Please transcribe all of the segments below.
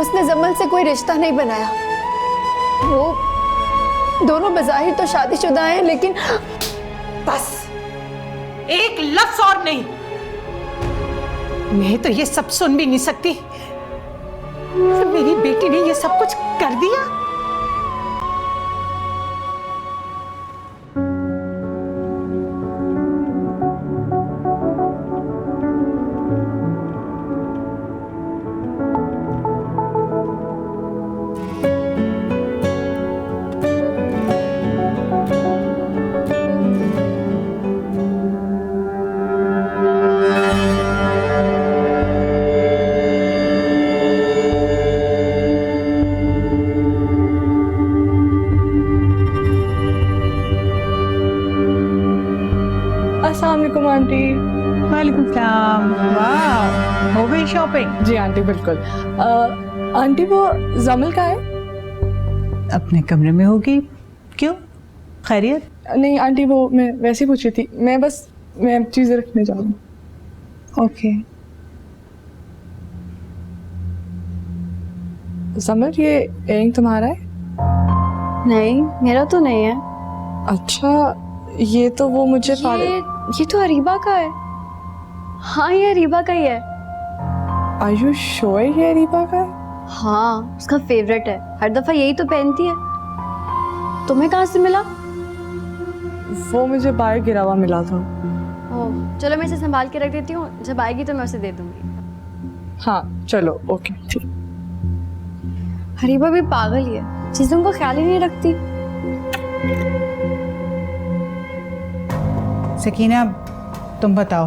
उसने जमल से कोई रिश्ता नहीं बनाया। वो दोनों बज़ाहिर तो शादीशुदा हैं, लेकिन बस एक लफ्ज और नहीं। मैं तो ये सब सुन भी नहीं सकती। मेरी बेटी ने ये सब कुछ कर दिया। अस्सलाम वालेकुम आंटी। वालेकुम सलाम। वाह, हो गई शॉपिंग? जी आंटी बिल्कुल। आंटी वो जमल का है? अपने कमरे में होगी। क्यों, खैरियत? नहीं आंटी, वो मैं वैसे ही पूछ रही थी। मैं चीज़ें रखने जा रही हूँ। ओके। जमल, ये इयरिंग तुम्हारा है? नहीं, मेरा तो नहीं है। अच्छा, ये तो वो मुझे ये तो अरीबा का है। हाँ, ये अरीबा का ही है। आर यू श्योर ये अरीबा का है? हाँ, उसका फेवरेट है, हर दफा यही तो पहनती है। तुम्हें कहाँ से मिला? वो मुझे बाहर गिरा हुआ मिला था। ओह, चलो मैं इसे संभाल के रख देती हूँ, जब आएगी तो मैं उसे दे दूंगी। हाँ चलो, ओके ठीक। अरीबा भी पागल ही है, चीजों का ख्याल ही नहीं रखती। सकीना, तुम बताओ,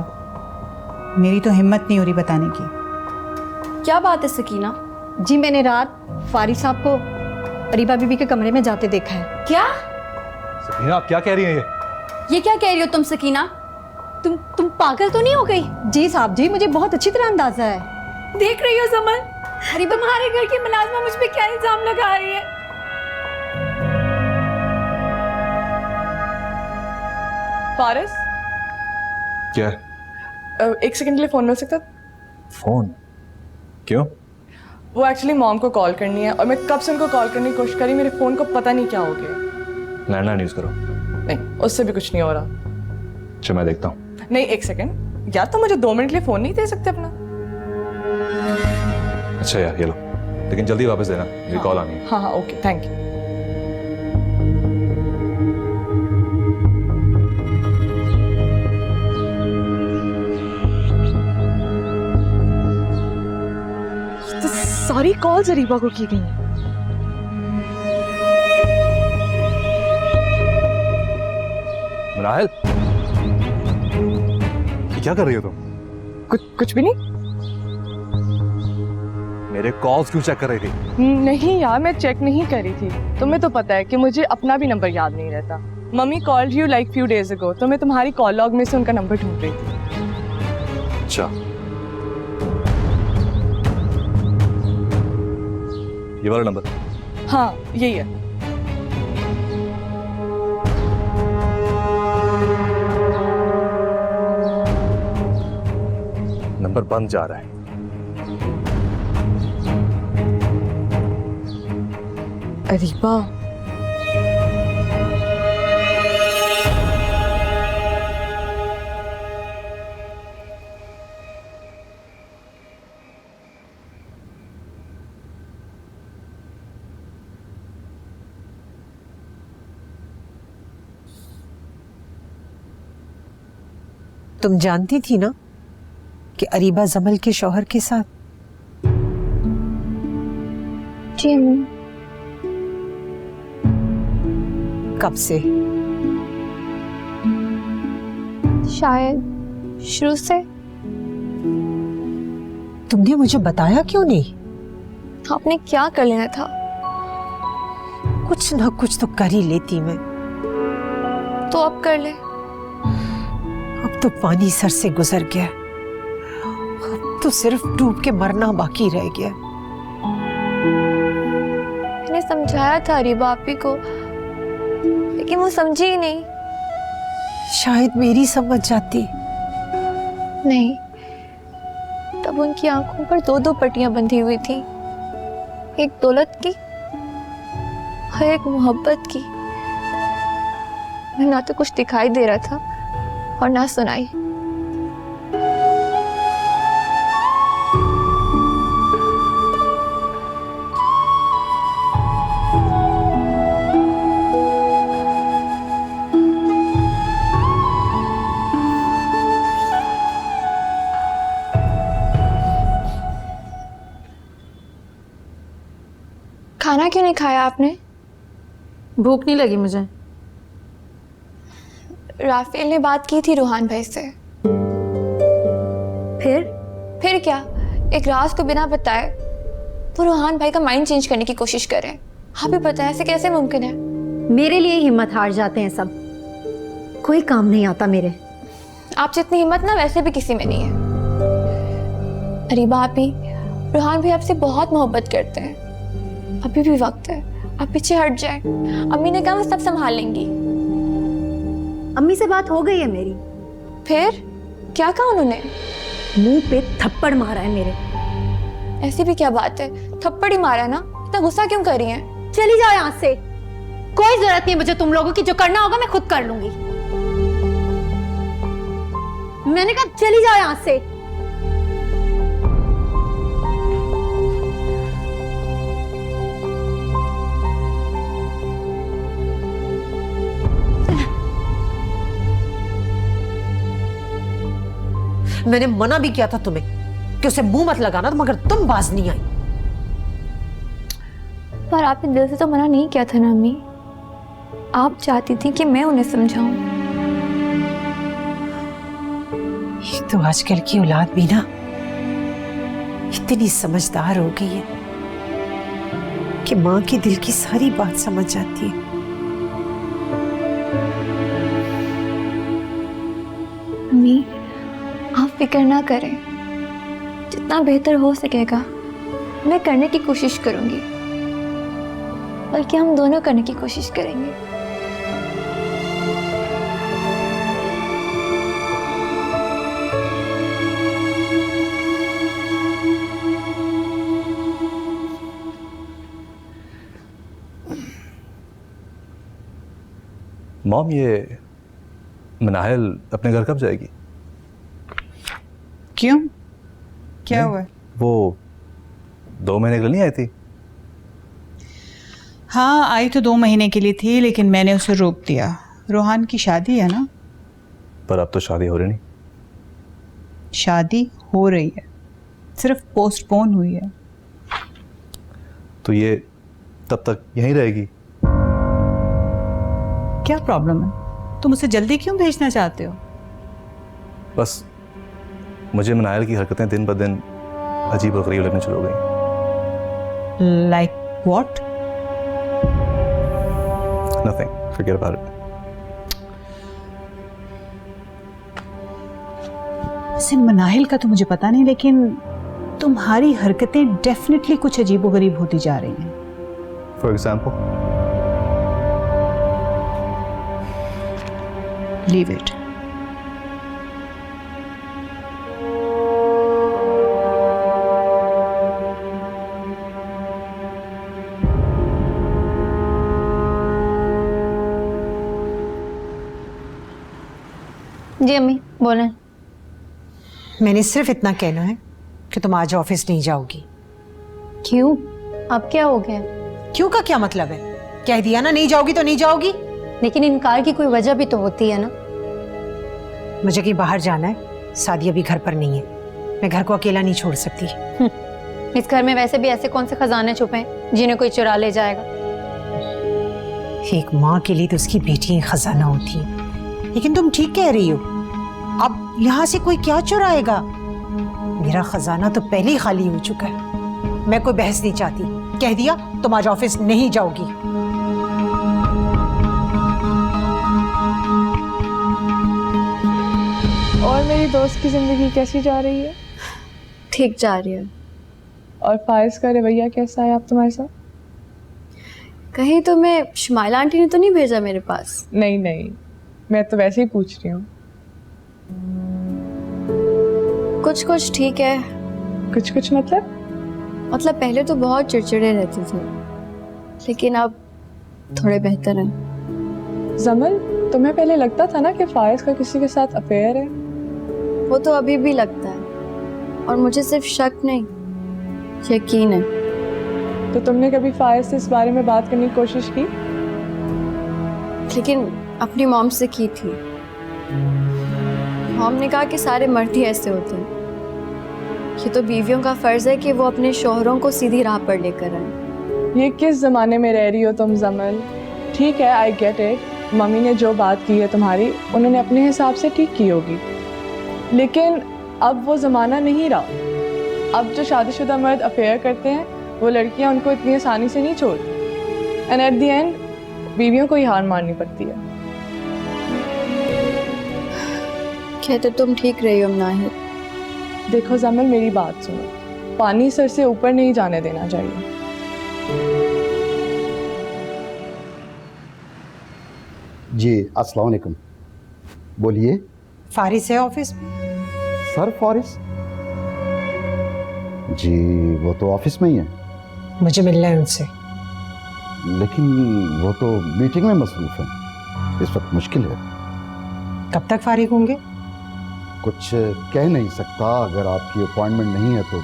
मेरी तो हिम्मत नहीं हो रही बताने की। क्या बात है सकीना? जी मैंने रात फारिस साहब को अरीबा बीबी के कमरे में जाते देखा है। क्या? सकीना, आप क्या कह रही हैं? ये क्या कह रही हो तुम सकीना? तुम पागल तो नहीं हो गई? जी साहब जी, मुझे बहुत अच्छी तरह अंदाजा है। देख रही हो जमल, अरीबा हमारे घर की मुलाजमा मुझ पे क्या इल्जाम लगा रही है। फारिस, क्या? एक सेकंड के लिए फोन मिल सकता? फोन? क्यों? वो एक्चुअली मॉम को कॉल करनी है और मैं कब से उनको कॉल करने की कोशिश करी, मेरे फोन को पता नहीं क्या हो गया। लैंडलाइन यूज करो। नहीं, उससे भी कुछ नहीं हो रहा। अच्छा, मैं देखता हूँ। नहीं, एक सेकंड यार, तो मुझे 2 मिनट के लिए फोन नहीं दे सकते अपना? अच्छा यार, ये लो, लेकिन जल्दी वापस देना, मेरी कॉल आनी है। हाँ हाँ ओके, थैंक यू। तो सारी कॉल्स अरीबा को की गई हैं। मनाहिल, ये क्या कर रही हो तुम? कुछ भी नहीं। मेरे कॉल्स क्यों चेक कर रही थी? नहीं यार, मैं चेक नहीं करी थी। तुम्हें तो पता है कि मुझे अपना भी नंबर याद नहीं रहता। Mummy called you like few days ago, तो मैं तुम्हारी कॉल लॉग में से उनका नंबर ढूंढ रही थी। अच्छा, ये वाला नंबर? हाँ यही है। नंबर बंद जा रहा है। अरीबा, तुम जानती थी ना कि अरीबा जमल के शौहर के साथ? जी अम्मी। कब से? शायद शुरू से। तुमने मुझे बताया क्यों नहीं? आपने क्या कर लेना था? कुछ ना कुछ तो कर ही लेती मैं। तो अब कर ले। अब तो पानी सर से गुजर गया, अब तो सिर्फ डूब के मरना बाकी रह गया। मैंने समझाया था अरीबा आपी को, लेकिन वो समझी ही नहीं। शायद मेरी समझ जाती। नहीं, तब उनकी आंखों पर 2-2 पट्टियां बंधी हुई थी। एक दौलत की और एक मोहब्बत की। ना तो कुछ दिखाई दे रहा था और ना सुनाई। खाना क्यों नहीं खाया आपने? भूख नहीं लगी मुझे। राफेल ने बात की थी रूहान भाई से। फिर क्या? एक राज को बिना बताए वो रूहान भाई का माइंड चेंज करने की कोशिश कर रहे हैं। आप भी पता है ऐसे कैसे मुमकिन है? मेरे लिए हिम्मत हार जाते हैं सब, कोई काम नहीं आता मेरे। आप जितनी हिम्मत ना वैसे भी किसी में नहीं है। अरीबा आप ही, रूहान भाई आपसे बहुत मोहब्बत करते हैं। अभी भी वक्त है, आप पीछे हट जाए। अम्मी ने कहा वो सब संभाल लेंगी। अम्मी से बात हो गई है मेरी। फिर क्या कहा उन्होंने? मुंह पे थप्पड़ मारा है मेरे। ऐसी भी क्या बात है, थप्पड़ ही मारा ना, इतना गुस्सा क्यों कर रही हैं? चली जाओ यहाँ से, कोई जरूरत नहीं है मुझे तुम लोगों की। जो करना होगा मैं खुद कर लूंगी। मैंने कहा चली जाओ यहाँ से। मैंने मना भी किया था तुम्हें कि उसे मुंह मत लगाना, मगर तुम बाज नहीं आई। पर आपने दिल से तो मना नहीं किया था ना अम्मी। आप चाहती थी कि मैं उन्हें समझाऊं। ये तो आजकल की औलाद भी ना इतनी समझदार हो गई है कि माँ के दिल की सारी बात समझ जाती है। अम्मी आप फिक्र ना करें, जितना बेहतर हो सकेगा मैं करने की कोशिश करूंगी, बल्कि हम दोनों करने की कोशिश करेंगे। मॉम, ये मनाहिल अपने घर कब जाएगी? क्यों, क्या नहीं, हुआ? वो 2 महीने के लिए नहीं आई थी? हाँ, आई तो 2 महीने के लिए थी, लेकिन मैंने उसे रोक दिया। रोहान की शादी है ना। पर अब तो शादी हो रही नहीं। शादी हो रही है, सिर्फ पोस्टपोन हुई है। तो ये तब तक यहीं रहेगी? क्या प्रॉब्लम है? तुम उसे जल्दी क्यों भेजना चाहते हो? बस मुझे मनाहिल की हरकतें दिन ब दिन अजीब और गरीब लगने शुरू हो गई। Like what? Nothing, forget about it. वैसे मनाहिल का तो मुझे पता नहीं, लेकिन तुम्हारी हरकतें डेफिनेटली कुछ अजीबोगरीब होती जा रही हैं। For example? Leave it. जी अम्मी बोलें। मैंने सिर्फ इतना कहना है कि तुम आज ऑफिस नहीं जाओगी। क्यों, अब क्या हो गया? क्यों का क्या मतलब है? कह दिया ना, नहीं जाओगी तो नहीं जाओगी। लेकिन इनकार की कोई वजह भी तो होती है ना। मुझे कहीं बाहर जाना है, सादी अभी घर पर नहीं है। मैं घर को अकेला नहीं छोड़ सकती। इस घर में वैसे भी ऐसे कौन से खजाने छुपे हैं जिन्हें कोई चुरा ले जाएगा। एक माँ के लिए तो उसकी बेटी खजाना होती है। लेकिन तुम ठीक कह रही हो, अब यहाँ से कोई क्या चुराएगा? मेरा खजाना तो पहले ही खाली हो चुका है। मैं कोई बहस नहीं चाहती, कह दिया तुम आज ऑफिस नहीं जाओगी। और मेरी दोस्त की जिंदगी कैसी जा रही है? ठीक जा रही है। और फारिस का रवैया कैसा है आप तुम्हारे साथ? कहीं तुम्हें शुमाइला आंटी ने तो नहीं भेजा मेरे पास? नहीं नहीं, मैं तो वैसे ही पूछ रही हूँ। कुछ कुछ ठीक है। कुछ कुछ मतलब? मतलब पहले तो बहुत चिड़चिड़े रहते थे, लेकिन अब थोड़े बेहतर हैं। जमल, तुम्हें पहले लगता था ना कि फायज का किसी के साथ अफेयर है? वो तो अभी भी लगता है, और मुझे सिर्फ शक नहीं, यकीन है। तो तुमने कभी फायज से इस बारे में बात करने की कोशिश की? लेकिन अपनी मॉम से की थी। मॉम ने कहा कि सारे मर्द ही ऐसे होते हैं, ये तो बीवियों का फर्ज है कि वो अपने शौहरों को सीधी राह पर लेकर आए। ये किस जमाने में रह रही हो तुम जमल? ठीक है, आई गेट इट, मम्मी ने जो बात की है तुम्हारी, उन्होंने अपने हिसाब से ठीक की होगी, लेकिन अब वो ज़माना नहीं रहा। अब जो शादीशुदा मर्द अफेयर करते हैं, वो लड़कियां उनको इतनी आसानी से नहीं छोड़ती, एंड एट द एंड बीवियों को ही हार मारनी पड़ती है। कहते तुम ठीक रही हो नाहिद। देखो जमल, मेरी बात सुनो, पानी सर से ऊपर नहीं जाने देना चाहिए। जी अस्सलाम वालेकुम। बोलिए। फारिस है ऑफिस में? सर फारिस? जी वो तो ऑफिस में ही है। मुझे मिलना है उनसे। लेकिन वो तो मीटिंग में मसरूफ है, इस वक्त मुश्किल है। कब तक फारिग होंगे? कुछ कह नहीं सकता, अगर आपकी अपॉइंटमेंट नहीं है तो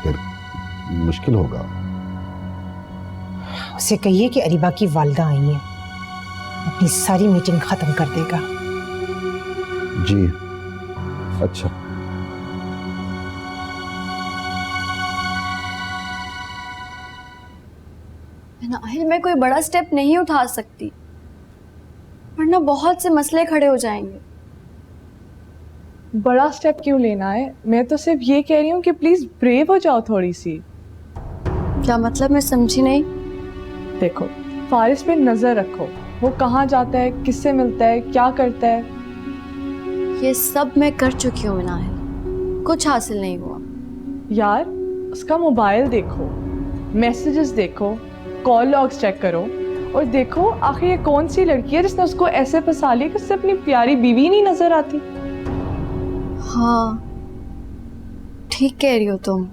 फिर मुश्किल होगा। उसे कहिए कि अरीबा की वालदा आई हैं, अपनी सारी मीटिंग खत्म कर देगा। जी अच्छा। नाहिद, मैं कोई बड़ा स्टेप नहीं उठा सकती, वरना बहुत से मसले खड़े हो जाएंगे। बड़ा स्टेप क्यों लेना है? मैं तो सिर्फ ये कह रही हूँ कि प्लीज ब्रेव हो जाओ थोड़ी सी। क्या मतलब? मैं समझी नहीं। देखो, फारिस पे नजर रखो, वो कहाँ जाता है, किससे मिलता है, क्या करता है। ये सब मैं कर चुकी हूँ नाहिद, कुछ हासिल नहीं हुआ। यार, उसका मोबाइल देखो, मैसेजेस देखो, कॉल लॉग्स चेक करो, और देखो आखिर ये कौन सी लड़की है जिसने उसको ऐसे फंसा लिया कि उससे अपनी प्यारी बीवी नहीं नजर आती। हाँ, ठीक कह रही हो तुम।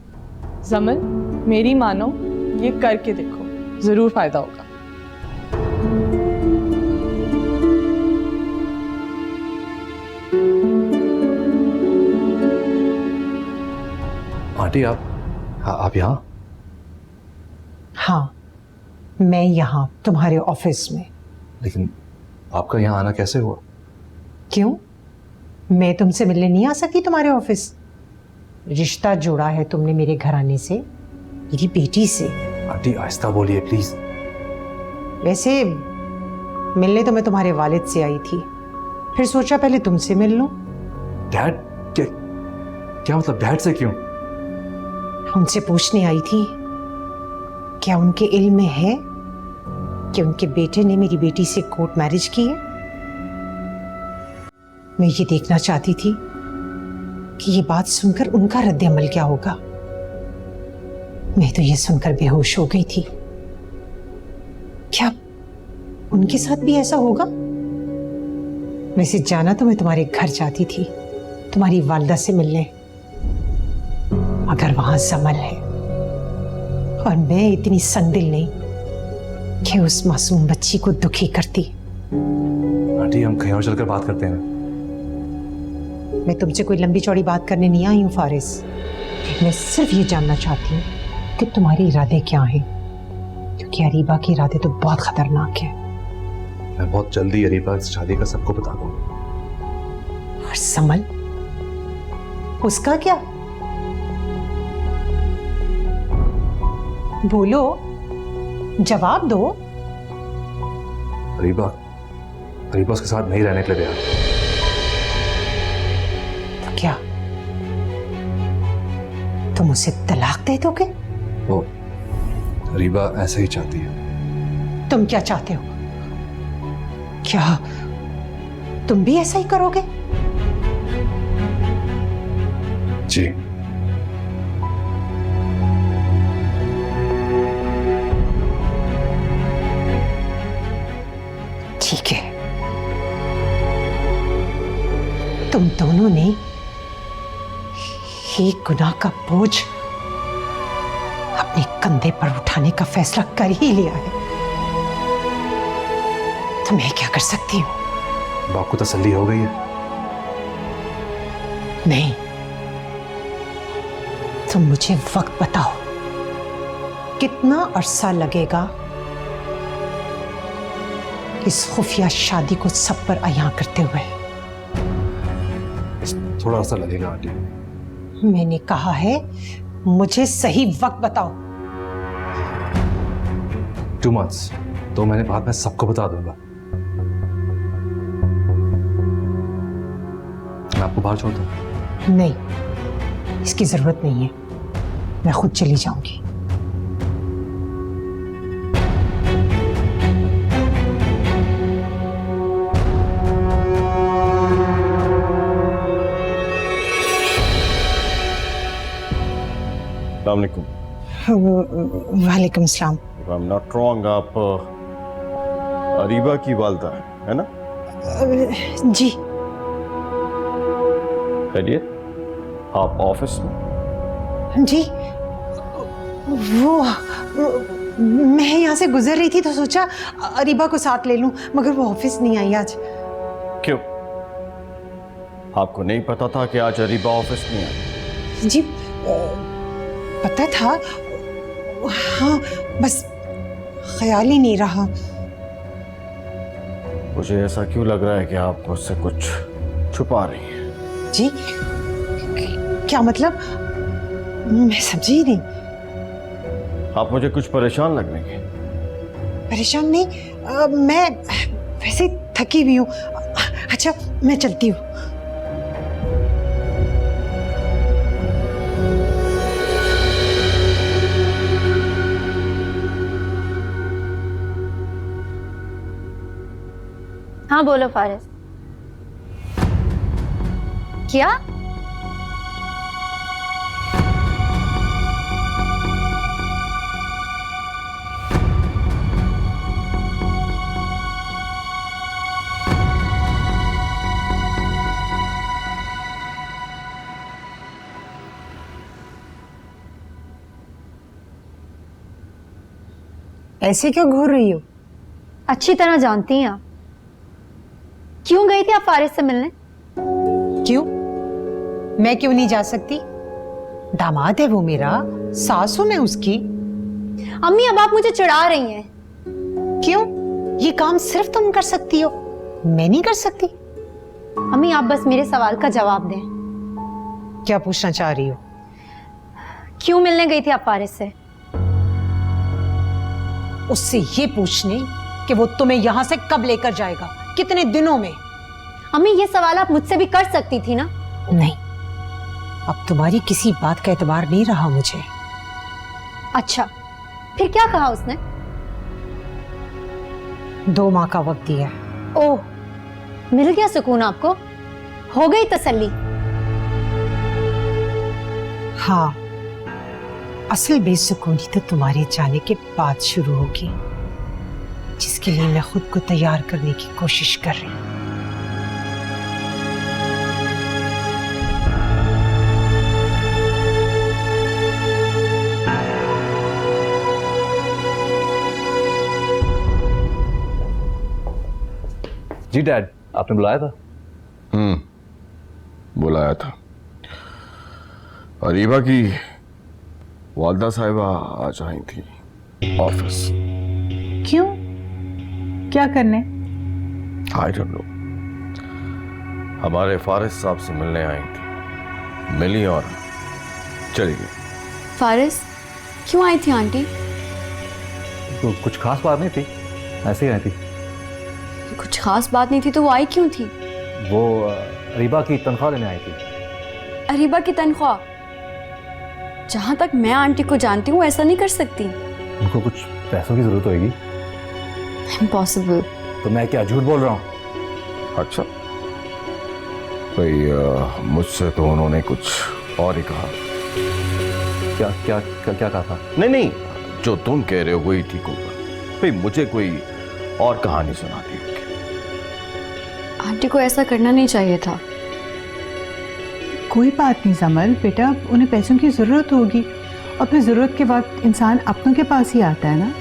जमल, मेरी मानो, ये करके देखो, जरूर फायदा होगा। आंटी आप यहाँ? हाँ, मैं यहाँ तुम्हारे ऑफिस में। लेकिन आपका यहाँ आना कैसे हुआ? क्यों, मैं तुमसे मिलने नहीं आ सकती तुम्हारे ऑफिस? रिश्ता जोड़ा है तुमने मेरे घराने से, मेरी बेटी से। आंटी आहिस्ता बोलिए प्लीज। वैसे मिलने तो मैं तुम्हारे वालिद से आई थी, फिर सोचा पहले तुमसे मिल लूं। डैड? क्या मतलब डैड से क्यों? उनसे पूछने आई थी, क्या उनके इल्म में है कि उनके बेटे ने मेरी बेटी से कोर्ट मैरिज की है? मैं ये देखना चाहती थी कि ये बात सुनकर उनका रद्द अमल क्या होगा। मैं तो ये सुनकर बेहोश हो गई थी। क्या उनके साथ भी ऐसा होगा? वैसे जाना तो मैं तुम्हारे घर जाती थी, तुम्हारी वालदा से मिलने, अगर वहां जमल है, और मैं इतनी संदिल नहीं कि उस मासूम बच्ची को दुखी करती। आंटी हम कहीं और चलकर बात करते हैं। मैं तुमसे कोई लंबी चौड़ी बात करने नहीं आई हूँ फारिस, मैं सिर्फ ये जानना चाहती हूँ कि तुम्हारे इरादे क्या हैं, क्योंकि अरीबा के इरादे तो बहुत खतरनाक है। मैं बहुत जल्दी अरीबा की शादी का सबको बता दूंगा। और समल, उसका क्या? बोलो, जवाब दो। अरीबा उसके साथ नहीं रहने के लिए तैयार। तो क्या तुम उसे तलाक दे दोगे? वो अरीबा ऐसे ही चाहती है। तुम क्या चाहते हो? क्या तुम भी ऐसा ही करोगे? जी। ठीक है, तुम दोनों ने एक गुनाह का बोझ अपने कंधे पर उठाने का फैसला कर ही लिया है, तो मैं क्या कर सकती हूँ? अब आपको तसल्ली हो गई है? नहीं, तुम मुझे वक्त बताओ, कितना अरसा लगेगा इस खुफिया शादी को सब पर अयां करते हुए? थोड़ा सा लगेगा आंटी। मैंने कहा है मुझे सही वक्त बताओ। 2 months, 2 महीने बाद मैं सबको बता दूंगा। मैं आपको बाहर छोड़ दूं? नहीं, इसकी जरूरत नहीं है, मैं खुद चली जाऊंगी। अस्सलामुअलैकुम। वालेकुम सलाम। If I'm not wrong, आप अरीबा की वालदा है ना? जी। खैरियत? आप ऑफिस में? जी, वो मैं यहाँ से गुजर रही थी तो सोचा अरीबा को साथ ले लूं, मगर वो ऑफिस नहीं आई आज। क्यों? आपको नहीं पता था कि आज अरीबा ऑफिस नहीं आई? जी, पता था, हाँ, बस ख्याल ही नहीं रहा। मुझे ऐसा क्यों लग रहा है कि आप मुझसे कुछ छुपा रही हैं? जी, क्या मतलब? मैं समझी ही नहीं। आप मुझे कुछ परेशान लग रही हैं। परेशान नहीं, मैं वैसे थकी भी हूँ। अच्छा, मैं चलती हूँ। हाँ बोलो फारिस। क्या? ऐसे क्यों घूर रही हो? अच्छी तरह जानती हैं आप। क्यों गई थी आप फारिस से मिलने? क्यों? मैं क्यों नहीं जा सकती? दामाद है वो मेरा, सास हूं मैं उसकी। अम्मी, अब आप मुझे चिढ़ा रही हैं। क्यों? ये काम सिर्फ तुम कर सकती हो, मैं नहीं कर सकती। अम्मी, आप बस मेरे सवाल का जवाब दें। क्या पूछना चाह रही हो? क्यों मिलने गई थी आप फारिस से? उससे ये पूछने कि वो तुम्हें यहां से कब लेकर जाएगा, कितने दिनों में। अम्मी, ये सवाल आप मुझसे भी कर सकती थी ना। नहीं, अब तुम्हारी किसी बात का एतबार नहीं रहा मुझे। अच्छा, फिर क्या कहा उसने? 2 माह का वक्त दिया। ओह, मिल गया सुकून आपको? हो गई तसल्ली? हाँ, असल बेसुकूनी तो तुम्हारे जाने के बाद शुरू होगी, जिसके लिए मैं खुद को तैयार करने की कोशिश कर रही हूं। जी डैड, आपने बुलाया था? बुलाया था। अरीबा की वालदा साहिबा आज आई थी ऑफिस। क्यों? क्या करने? आई डोंट नो, हमारे फारिस साहब से मिलने आई थी, मिली और चली गई। फारिस क्यों आई थी आंटी? तो कुछ खास बात नहीं थी, ऐसे ही आई थी। कुछ खास बात नहीं थी तो वो आई क्यों थी? वो अरीबा की तनख्वाह लेने आई थी। अरीबा की तनख्वाह? जहां तक मैं आंटी को जानती हूँ ऐसा नहीं कर सकती। उनको कुछ पैसों की जरूरत होगी। इम्पॉसिबल। तो मैं क्या झूठ बोल रहा हूँ? अच्छा, भाई मुझसे तो उन्होंने कुछ और ही कहा। क्या क्या क्या, क्या कहा था? नहीं नहीं, जो तुम कह रहे हो वही ठीक होगा। भाई मुझे कोई और कहानी सुना दी होगी। आंटी को ऐसा करना नहीं चाहिए था। कोई बात नहीं समल, बेटा उन्हें पैसों की जरूरत होगी और फिर ज़रूरत के वक्त इंसान अपनों के पास ही आता है ना।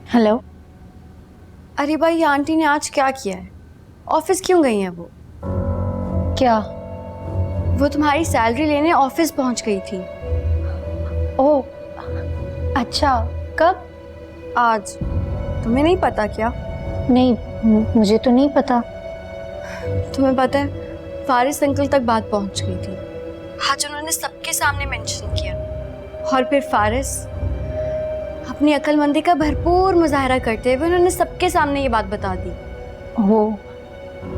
हेलो। अरे भाई, आंटी ने आज क्या किया है? ऑफिस क्यों गई हैं वो? क्या? वो तुम्हारी सैलरी लेने ऑफिस पहुंच गई थी। ओह, अच्छा। कब? आज। तुम्हें नहीं पता क्या? नहीं, मुझे तो नहीं पता। तुम्हें पता है, फारिस अंकल तक बात पहुंच गई थी। आज उन्होंने सबके सामने मेंशन किया। और फिर फारिस अपनी अक्लमंदी का भरपूर मुजाहरा करते हुए उन्होंने सबके सामने ये बात बता दी। ओह,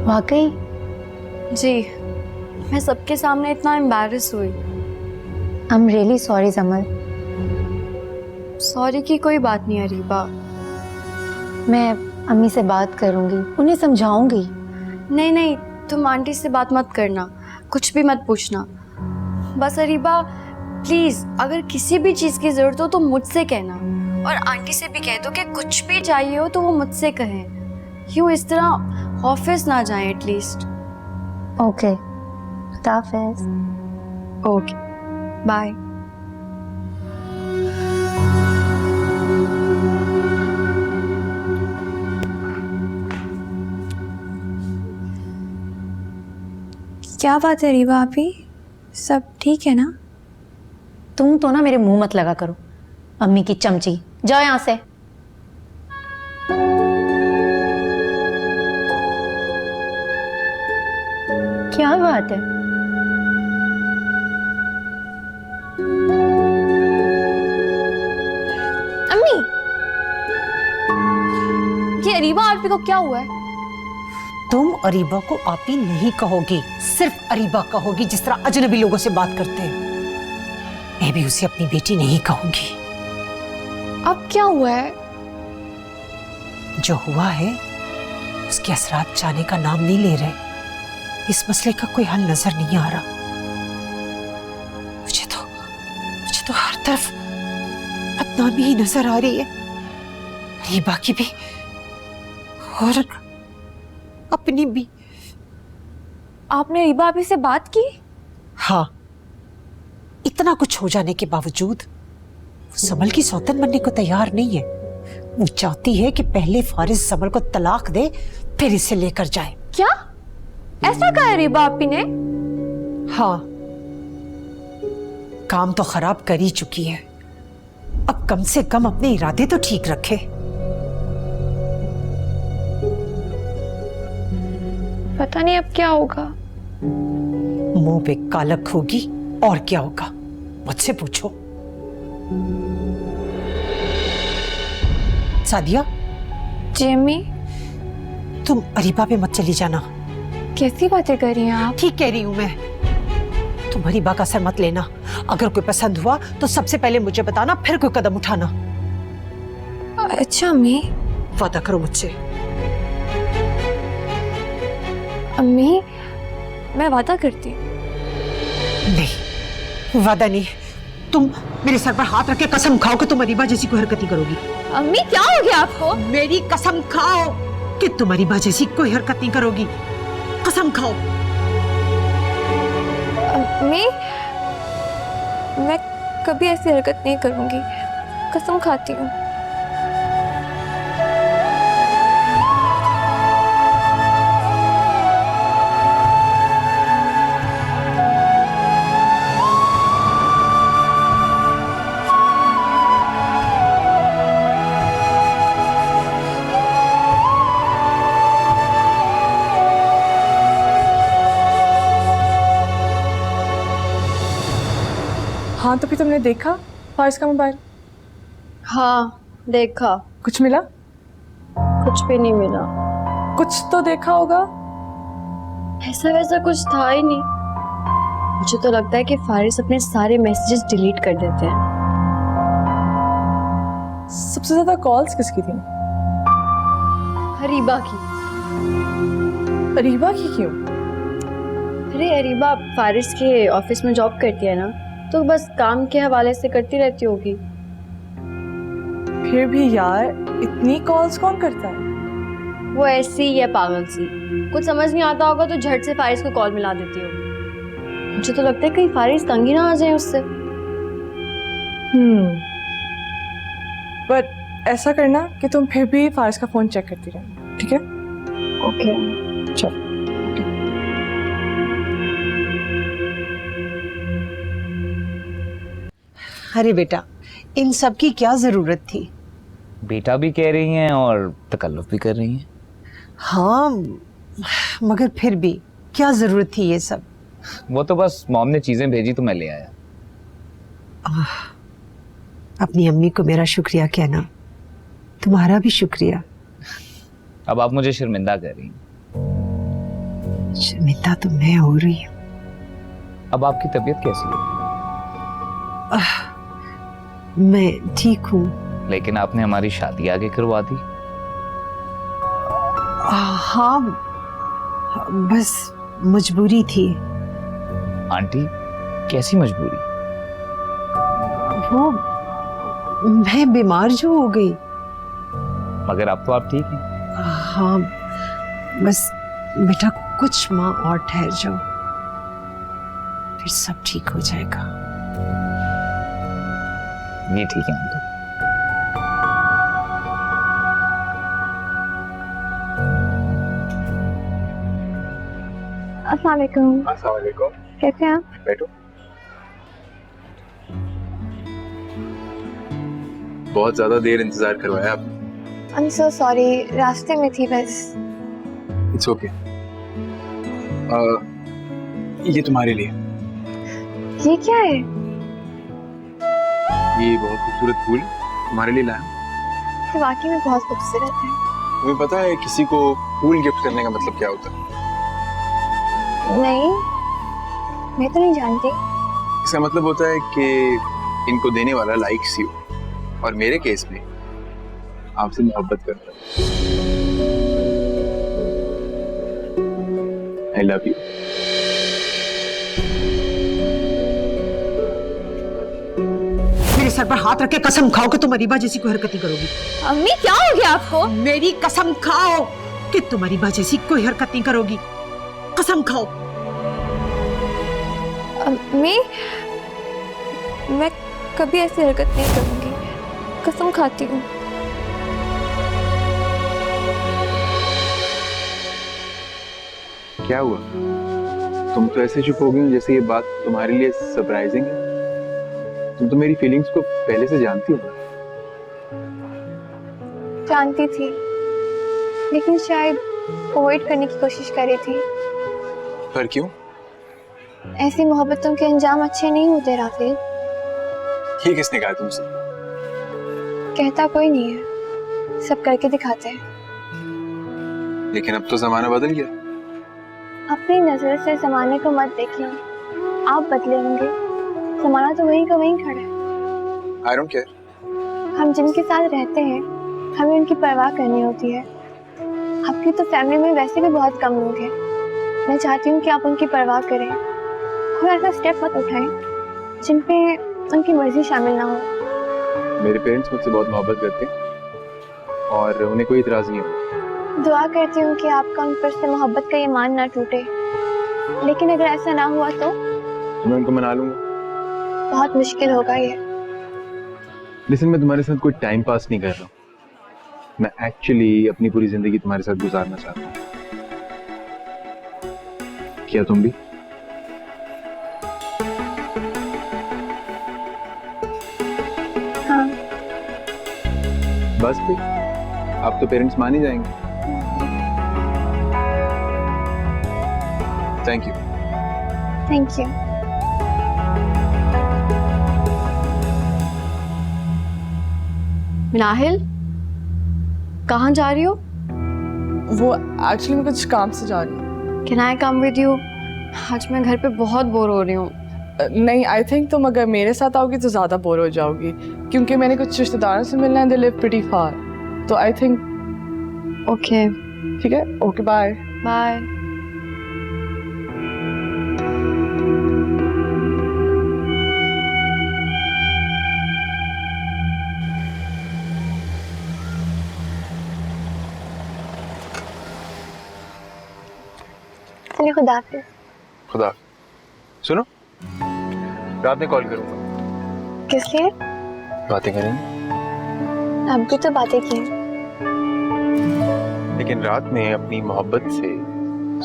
वाकई? जी, मैं सबके सामने इतना एम्बैरेस हुई। आई एम रियली सॉरी जमल। सॉरी की कोई बात नहीं अरीबा। मैं अम्मी से बात करूंगी, उन्हें समझाऊंगी। नहीं नहीं, तुम आंटी से बात मत करना, कुछ भी मत पूछना। बस अरीबा प्लीज, अगर किसी भी चीज़ की ज़रूरत हो तो मुझसे कहना, और आंटी से भी कह दो कि कुछ भी चाहिए हो तो वो मुझसे कहें। यूँ इस तरह ऑफिस ना जाएं एटलीस्ट। ओके, खुदा हाफिज़। Okay, bye. क्या बात है रीवा आपी, सब ठीक है ना? तुम तो ना मेरे मुंह मत लगा करो, अम्मी की चमची। जाओ यहाँ से। क्या बात है? अम्मी, ये अरीबा आपी को क्या हुआ है? तुम अरीबा को आपी नहीं कहोगी, सिर्फ अरीबा कहोगी, जिस तरह अजनबी लोगों से बात करते हैं। मैं भी उसे अपनी बेटी नहीं कहूंगी। अब क्या हुआ है? जो हुआ है उसके असरात जाने का नाम नहीं ले रहे। इस मसले का कोई हल नजर नहीं आ रहा। मुझे तो हर तरफ बदनामी ही नजर आ रही है, रीबा की भी और अपनी भी। आपने रीबा आपी से बात की? हाँ, इतना कुछ हो जाने के बावजूद वो समल की सौतन बनने को तैयार नहीं है। वो चाहती है कि पहले फारिस समल को तलाक दे, फिर इसे लेकर जाए। क्या ऐसा कहा है रीबा आपी ने? हाँ, काम तो खराब कर ही चुकी है, अब कम से कम अपने इरादे तो ठीक रखे। पता नहीं अब क्या होगा। मुंह पे कालक होगी और क्या होगा, मुझसे पूछो। सादिया। जी अम्मी। तुम अरीबा पे मत चली जाना। कैसी बातें कर रही हैं आप? ठीक कह रही हूं मैं। तुम अरीबा का असर मत लेना। अगर कोई पसंद हुआ तो सबसे पहले मुझे बताना, फिर कोई कदम उठाना। अच्छा अम्मी। वादा करो मुझसे। अम्मी, मैं वादा करती हूँ। नहीं, वादा नहीं। तुम मेरे सर पर हाथ रख के कसम खाओ कि तुम अरीबा जैसी कोई हरकत नहीं करोगी। अम्मी क्या हो गया आपको? मेरी कसम खाओ कि तुम अरीबा जैसी कोई हरकत नहीं करोगी। कसम खाओ। अम्मी, मैं कभी ऐसी हरकत नहीं करूंगी, कसम खाती हूँ। हाँ, तो फिर तुमने देखा फारिस का मोबाइल? हाँ देखा। कुछ मिला? कुछ भी नहीं मिला। कुछ तो देखा होगा। ऐसा वैसा कुछ था ही नहीं। मुझे तो लगता है कि फारिस अपने सारे मैसेजेस डिलीट कर देते हैं। सबसे ज्यादा कॉल्स किसकी थी? अरीबा की। अरीबा की क्यों? अरे अरीबा फारिस के ऑफिस में जॉब करती है ना, तो बस काम के हवाले से करती रहती होगी। फिर भी यार इतनी कॉल्स कौन करता है? वो ऐसी ही है पागल सी, कुछ समझ नहीं आता होगा तो झट से फारिस को कॉल मिला देती होगी। मुझे तो लगता है कहीं फारिस तंग ही ना आ जाए उससे। बट ऐसा करना कि तुम फिर भी फारिस का फोन चेक करती रहना, ठीक है? ओके चल। अरे बेटा, इन सब की क्या जरूरत थी? बेटा भी कह रही हैं और तकल्लुफ भी कर रही हैं। हाँ, मगर फिर भी क्या जरूरत थी ये सब? वो तो बस मॉम ने चीजें भेजी तो मैं ले आया। अपनी अम्मी को मेरा शुक्रिया कहना, तुम्हारा भी शुक्रिया। अब आप मुझे शर्मिंदा कर रही हैं। शर्मिंदा तो मैं हो रही हूँ। अब आपकी तबीयत कैसी है? मैं ठीक हूँ। लेकिन आपने हमारी शादी आगे करवा दी। हाँ, बस मजबूरी थी। आंटी, कैसी मजबूरी? वो मैं बीमार जो हो गई। मगर अब तो आप ठीक हैं। हाँ, बस बेटा कुछ माह और ठहर जाओ, फिर सब ठीक हो जाएगा। ये ठीक है आंटी। अस्सलाम वालेकुम। अस्सलाम वालेकुम। कैसे हैं आप? बैठो। बहुत ज्यादा देर इंतजार करवाया आप। आई एम सो सॉरी, रास्ते में थी बस। It's okay. ये तुम्हारे लिए। ये क्या है? ये बहुत खूबसूरत फूल तुम्हारे लिए लाया। तो वाकई में बहुत खूबसूरत है। तुम्हें पता है किसी को फूल गिफ्ट करने का मतलब क्या होता है? नहीं, मैं तो नहीं जानती। इसका मतलब होता है कि इनको देने वाला लाइक्स यू, और मेरे केस में आपसे मोहब्बत करता है। I love you. मेरे सर पर हाथ रख के कसम खाओ कि तुम अरीबा जैसी कोई हरकत नहीं करोगी। अम्मी क्या हो गया आपको? मेरी कसम खाओ कि तुम अरीबा जैसी कोई हरकत नहीं करोगी। कसम खाओ। अम्मी, मैं कभी ऐसी हरकत नहीं करूंगी, कसम खाती हूँ। क्या हुआ? तुम तो ऐसे चुप हो गई हो जैसे ये बात तुम्हारे लिए सरप्राइजिंग है। तुम तो मेरी फीलिंग्स को पहले से जानती हो। जानती थी, लेकिन शायद अवॉइड करने की कोशिश कर रही थी। पर क्यों? ऐसी मोहब्बतों के अंजाम अच्छे नहीं होते राफेल। ये किसने कहा तुमसे? कहता कोई नहीं है, सब करके दिखाते हैं। लेकिन अब तो जमाना बदल गया। अपनी नजर से जमाने को मत देखिए, आप बदले होंगे, जमाना तो वहीं का वहीं खड़ा है। I don't care. हम जिनके साथ रहते हैं हमें उनकी परवाह करनी होती है। आपकी तो फैमिली में वैसे भी बहुत कम लोग हैं। मैं चाहती हूँ कि आप उनकी परवाह करें और ऐसा स्टेप मत उठाएं जिन पे उनकी मर्जी शामिल ना हो। मेरे पेरेंट्स मुझसे बहुत मोहब्बत करते हैं और उन्हें कोई इतराज नहीं होता। दुआ करती हूँ कि आपका उन पर से मोहब्बत का ईमान ना टूटे, लेकिन अगर ऐसा ना हुआ तो मैं उनको मना लूंगा। बहुत मुश्किल होगा ये। लेकिन मैं तुम्हारे साथ कोई टाइम पास नहीं कर रहा हूँ। मैं एक्चुअली अपनी पूरी जिंदगी तुम्हारे साथ गुजारना चाहता हूँ। क्या तुम भी? हाँ। बस भी, आप तो पेरेंट्स मान ही जाएंगे। Thank you. Thank you. Minahil, कहाँ जा रही हो? वो एक्चुअली मैं कुछ काम से जा रही हूँ। Can I come with you? आज मैं घर पे बहुत बोर हो रही हूँ। नहीं, आई थिंक तुम अगर मेरे साथ आओगी तो ज़्यादा बोर हो जाओगी, क्योंकि मैंने कुछ रिश्तेदारों से मिलना है, दे लिव प्रीटी फार, तो आई थिंक ओके, ठीक है, ओके, बाय बाय। चलिए, खुदा हाफिज़। खुदा। सुनो, रात में कॉल करूंगा। किस लिए? बातें करेंगे। अब भी तो बातें की, लेकिन रात में अपनी मोहब्बत से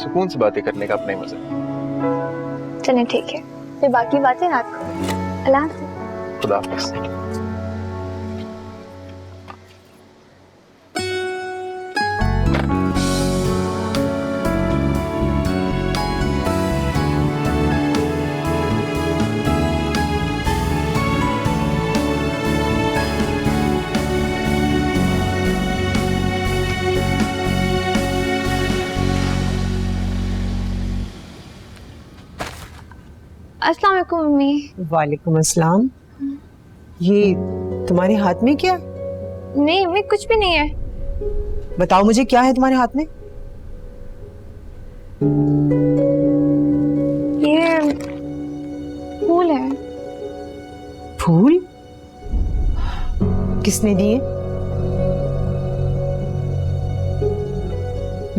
सुकून से बातें करने का अपना ही मजा है। चलिए ठीक है, फिर बाकी बातें रात को। अल्लाह हाफिज़। खुदा हाफिज़। अस्सलाम वालेकुम मम्मी। वालेकुम अस्सलाम। ये तुम्हारे हाथ में क्या? नहीं मम्मी, कुछ भी नहीं है। बताओ मुझे, क्या है तुम्हारे हाथ में? ये फूल है। फूल? किसने दिए?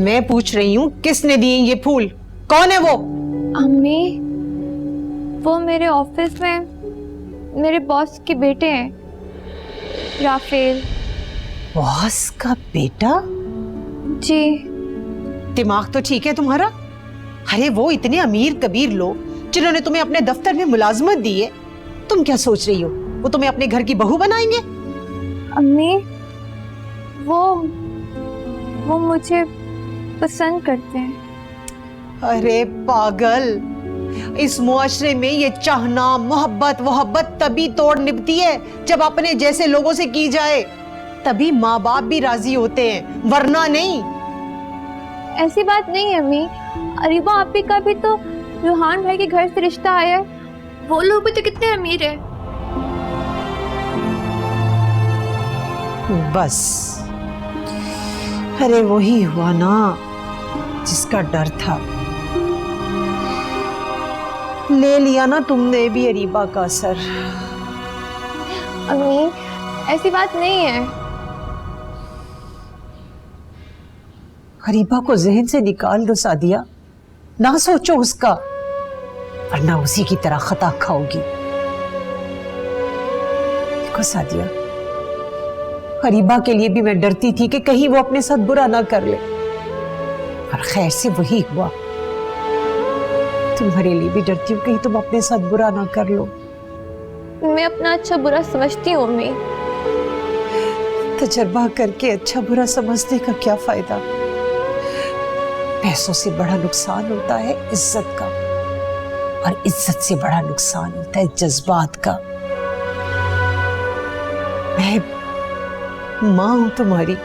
मैं पूछ रही हूँ, किसने दिए ये फूल? कौन है वो? अम्मी, वो मेरे ऑफिस में मेरे बॉस के बेटे हैं, राफेल। बॉस का बेटा? जी। दिमाग तो ठीक है तुम्हारा? अरे वो इतने अमीर कबीर लोग जिन्होंने तुम्हें अपने दफ्तर में मुलाजमत दी है, तुम क्या सोच रही हो वो तुम्हें अपने घर की बहू बनाएंगे? अम्मी, वो मुझे पसंद करते हैं। अरे पागल, इस मुआशरे में ये चाहना मोहब्बत तभी तोड़ निभती है जब अपने जैसे लोगों से की जाए, तभी माँ बाप भी राजी होते हैं, वरना नहीं। ऐसी बात नहीं है अम्मी, अरीबा आपी का भी तो रूहान भाई के घर से रिश्ता आया है, वो लोग भी तो कितने अमीर है। बस, अरे वही हुआ ना जिसका डर था। ले लिया ना तुमने भी अरीबा का असर। अम्मी, ऐसी बात नहीं है। अरीबा को जहन से निकाल दो सादिया, ना सोचो उसका, वरना उसी की तरह खता खाओगी। देखो सादिया, अरीबा के लिए भी मैं डरती थी कि कहीं वो अपने साथ बुरा ना कर ले, और खैर से वही हुआ। तुम्हारे लिए भी डरती हूँ कहीं तुम अपने साथ बुरा ना कर लो। मैं अपना अच्छा बुरा समझती हूँ अम्मी। तजर्बा करके अच्छा बुरा समझने का क्या फायदा? पैसों से बड़ा नुकसान होता है इज्जत का, और इज्जत से बड़ा नुकसान होता है जज्बात का। मैं माँ हूं तुम्हारी,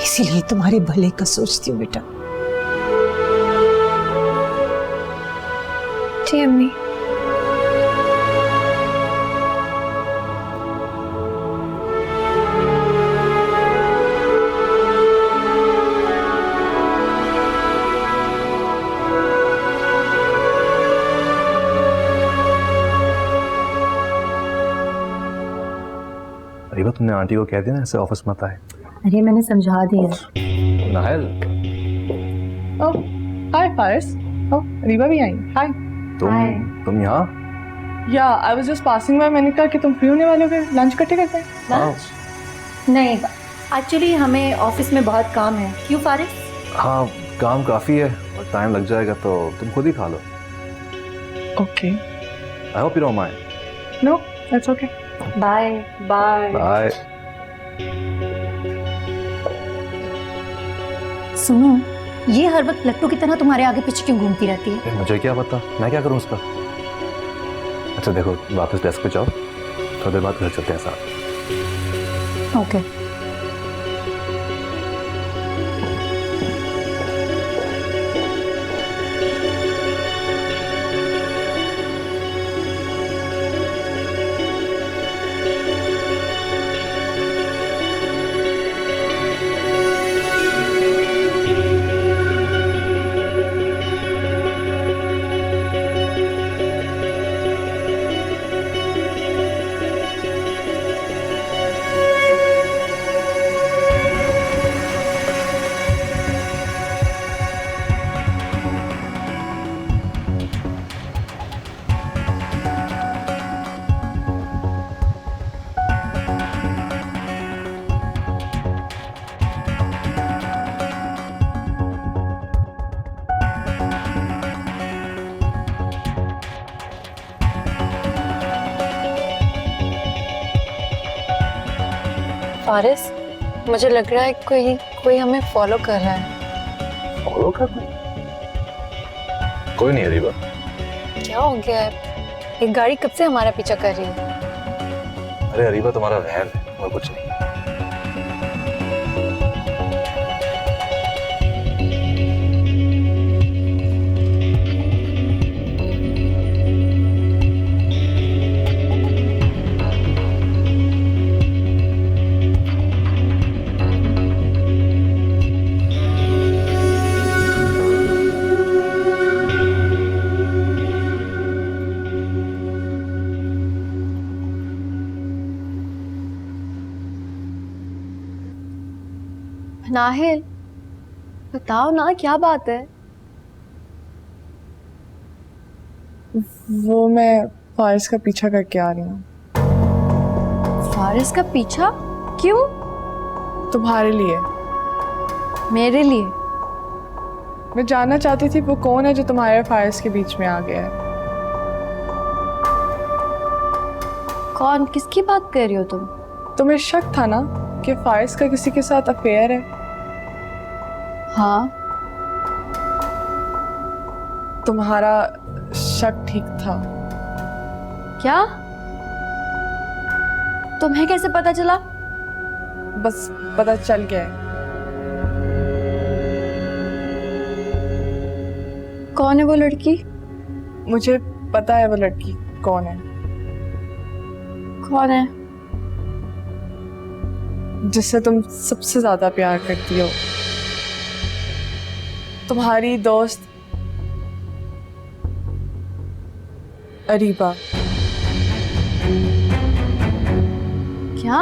इसीलिए तुम्हारे भले का सोचती हूँ बेटा। जी अम्मी। अरीबा, तुमने आंटी को कह दिया ना ऐसे ऑफिस मत आए। अरे मैंने समझा दिया। नाहिल। ओह, हाय फारिस। ओह, अरीबा भी आई। हाय। तुम यहाँ? या I was just passing by, मैंने कहा कि तुम फ्री होने वाले हो, फिर लंच इकट्ठे करते हैं। लंच? नहीं, एक्चुअली हमें ऑफिस में बहुत काम है। क्यों फारिस? हाँ, काम काफी है और टाइम लग जाएगा, तो तुम खुद ही खा लो। Okay. I hope you don't mind. No, that's okay. Bye bye. Bye. सुनो, ये हर वक्त लट्टू की तरह तुम्हारे आगे पीछे क्यों घूमती रहती है? मुझे क्या पता, मैं क्या करूं उसका। अच्छा देखो, वापस डेस्क पे जाओ, थोड़ी देर बाद घर चलते हैं साथ। ओके। फारिस, मुझे लग रहा है कोई हमें फॉलो कर रहा है। फॉलो कर रहे? कोई नहीं अरीबा। क्या हो गया है? एक गाड़ी कब से हमारा पीछा कर रही है। अरे अरीबा तुम्हारा वहम है और कुछ नहीं। नाहिल, बताओ ना क्या बात है। वो मैं फारिस का पीछा करके आ रही हूँ। फारिस का पीछा? क्यों? तुम्हारे लिए। मेरे लिए? मैं जानना चाहती थी वो कौन है जो तुम्हारे फारिस के बीच में आ गया है। कौन? किसकी बात कर रही हो तुम? तुम्हें शक था ना कि फारिस का किसी के साथ अफेयर है? हाँ। तुम्हारा शक ठीक था। क्या? तुम्हें कैसे पता चला? बस पता चल गया है। कौन है वो लड़की? मुझे पता है वो लड़की कौन है। कौन है? जिससे तुम सबसे ज्यादा प्यार करती हो। तुम्हारी दोस्त अरीबा। क्या?